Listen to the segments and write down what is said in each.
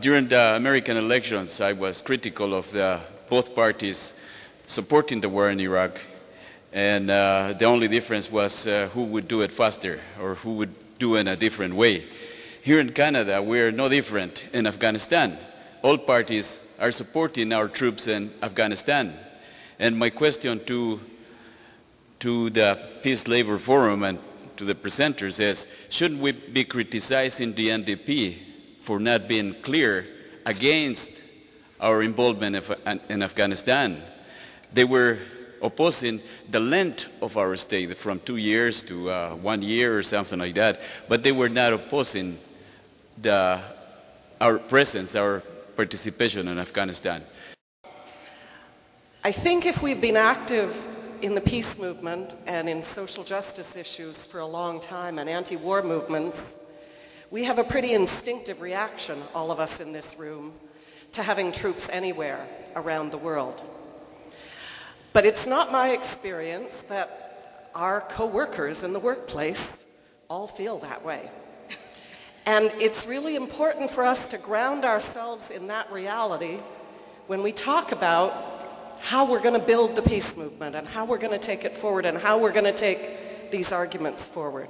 During the American elections, I was critical of both parties supporting the war in Iraq, and the only difference was who would do it faster or who would do it in a different way. Here in Canada, we're no different in Afghanistan. All parties are supporting our troops in Afghanistan. And my question to the Peace Labor Forum and to the presenters is, shouldn't we be criticizing the NDP for not being clear against our involvement in Afghanistan? They were opposing the length of our stay from 2 years to 1 year or something like that, but they were not opposing our presence, our participation in Afghanistan. I think if we've been active in the peace movement and in social justice issues for a long time and anti-war movements, we have a pretty instinctive reaction, all of us in this room, to having troops anywhere around the world. But it's not my experience that our co-workers in the workplace all feel that way. And it's really important for us to ground ourselves in that reality when we talk about how we're going to build the peace movement and how we're going to take it forward and how we're going to take these arguments forward.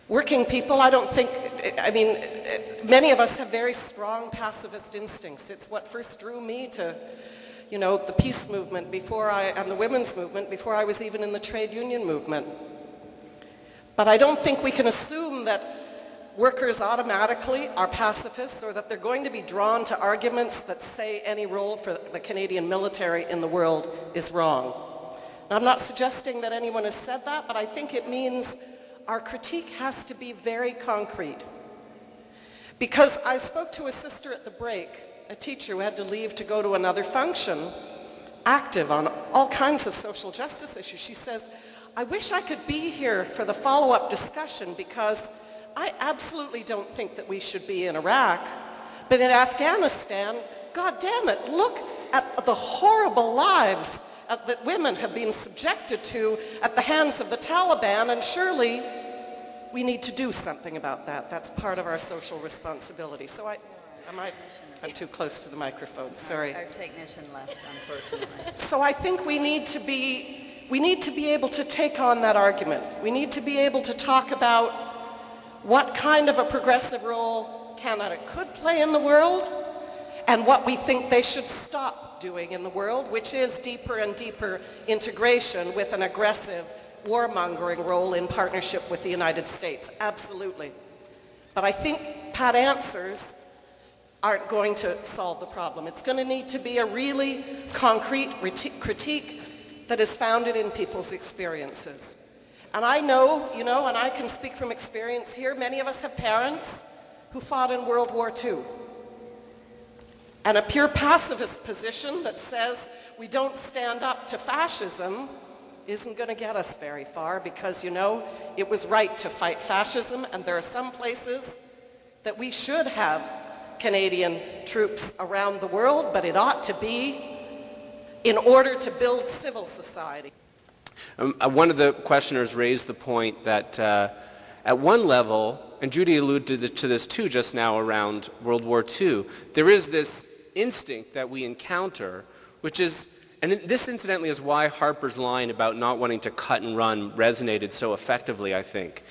Working people, I mean, many of us have very strong pacifist instincts. It's what first drew me to, you know, the peace movement and the women's movement before I was even in the trade union movement. But I don't think we can assume that workers automatically are pacifists or that they're going to be drawn to arguments that say any role for the Canadian military in the world is wrong. Now, I'm not suggesting that anyone has said that, but I think it means our critique has to be very concrete. Because I spoke to a sister at the break, a teacher who had to leave to go to another function, active on all kinds of social justice issues. She says, I wish I could be here for the follow-up discussion because I absolutely don't think that we should be in Iraq, but in Afghanistan, God damn it, look at the horrible lives that women have been subjected to at the hands of the Taliban, and surely we need to do something about that. That's part of our social responsibility. So I'm too close to the microphone, sorry. Our technician left, unfortunately. So I think we need to be able to take on that argument. We need to be able to talk about what kind of a progressive role Canada could play in the world, and what we think they should stop doing in the world, which is deeper and deeper integration with an aggressive warmongering role in partnership with the United States. Absolutely. But I think pat answers aren't going to solve the problem. It's going to need to be a really concrete critique that is founded in people's experiences. And I know, you know, and I can speak from experience here, many of us have parents who fought in World War II. And a pure pacifist position that says we don't stand up to fascism isn't going to get us very far because, you know, it was right to fight fascism, and there are some places that we should have Canadian troops around the world, but it ought to be in order to build civil society. One of the questioners raised the point that at one level, and Judy alluded to this too just now around World War II, there is this instinct that we encounter, which is, and this incidentally is why Harper's line about not wanting to cut and run resonated so effectively, I think.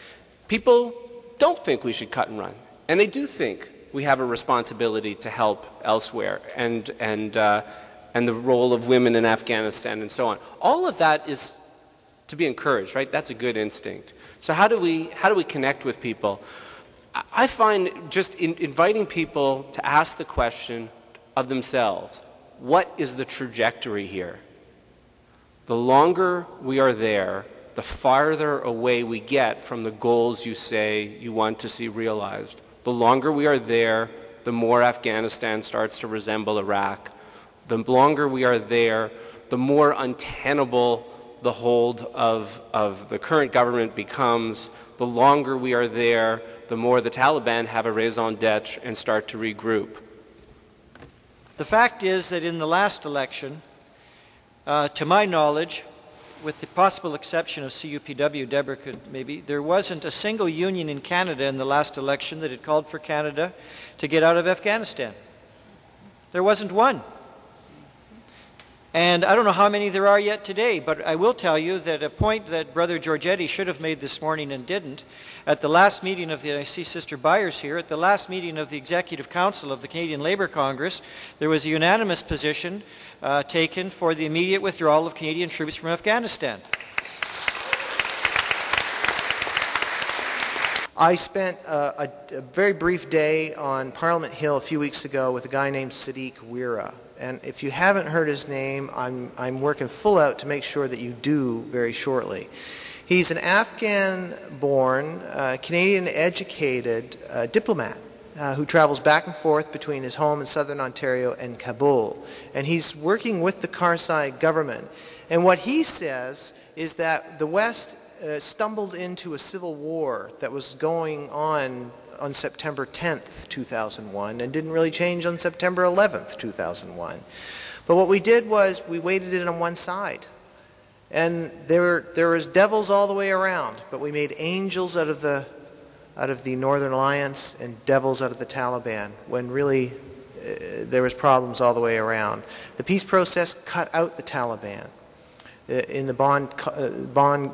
People don't think we should cut and run, and they do think we have a responsibility to help elsewhere, and the role of women in Afghanistan and so on. All of that is to be encouraged, right? That's a good instinct. So how do we connect with people? I find just inviting people to ask the question of themselves, what is the trajectory here? The longer we are there, the farther away we get from the goals you say you want to see realized. The longer we are there, the more Afghanistan starts to resemble Iraq. The longer we are there, the more untenable the hold of the current government becomes. The longer we are there, the more the Taliban have a raison d'etre and start to regroup. The fact is that in the last election, to my knowledge, with the possible exception of CUPW, Deborah could maybe, there wasn't a single union in Canada in the last election that had called for Canada to get out of Afghanistan. There wasn't one. And I don't know how many there are yet today, but I will tell you that a point that Brother Giorgetti should have made this morning and didn't, at the last meeting of the, I see Sister Byers here, at the last meeting of the Executive Council of the Canadian Labour Congress, there was a unanimous position taken for the immediate withdrawal of Canadian troops from Afghanistan. I spent a very brief day on Parliament Hill a few weeks ago with a guy named Sadiq Wira. And if you haven't heard his name, I'm working full out to make sure that you do very shortly. He's an Afghan-born, Canadian-educated diplomat who travels back and forth between his home in southern Ontario and Kabul. And he's working with the Karzai government. And what he says is that the West stumbled into a civil war that was going on September 10th, 2001, and didn't really change on September 11th, 2001. But what we did was we weighted it on one side. And there was devils all the way around, but we made angels out of the Northern Alliance and devils out of the Taliban, when really there was problems all the way around. The peace process cut out the Taliban in the bond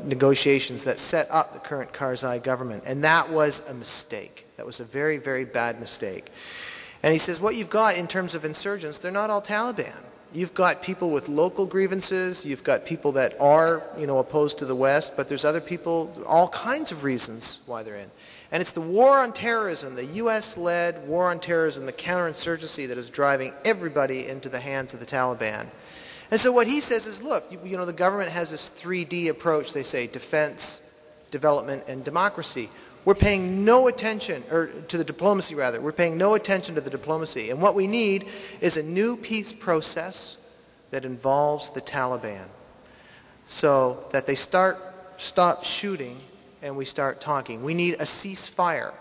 negotiations that set up the current Karzai government. And that was a mistake. That was a very, very bad mistake. And he says, what you've got in terms of insurgents, they're not all Taliban. You've got people with local grievances. You've got people that are, opposed to the West, but there's other people, all kinds of reasons why they're in. And it's the war on terrorism, the U.S.-led war on terrorism, the counterinsurgency that is driving everybody into the hands of the Taliban. And so what he says is, look, the government has this 3D approach, they say, defense, development, and democracy. We're paying no attention, or to the diplomacy rather, we're paying no attention to the diplomacy. And what we need is a new peace process that involves the Taliban, so that they stop shooting and we start talking. We need a ceasefire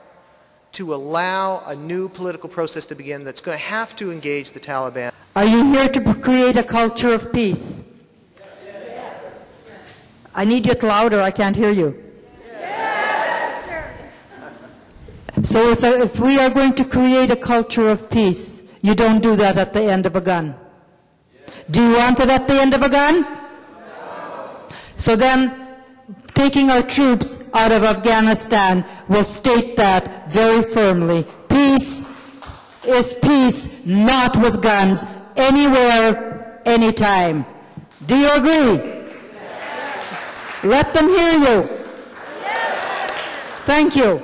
to allow a new political process to begin that's going to have to engage the Taliban. Are you here to create a culture of peace? Yes. I need you louder, I can't hear you. Yes. So if we are going to create a culture of peace, you don't do that at the end of a gun. Do you want it at the end of a gun? No. So then, taking our troops out of Afghanistan will state that very firmly. Peace is peace, not with guns, anywhere, anytime. Do you agree? Yes. Let them hear you. Yes. Thank you.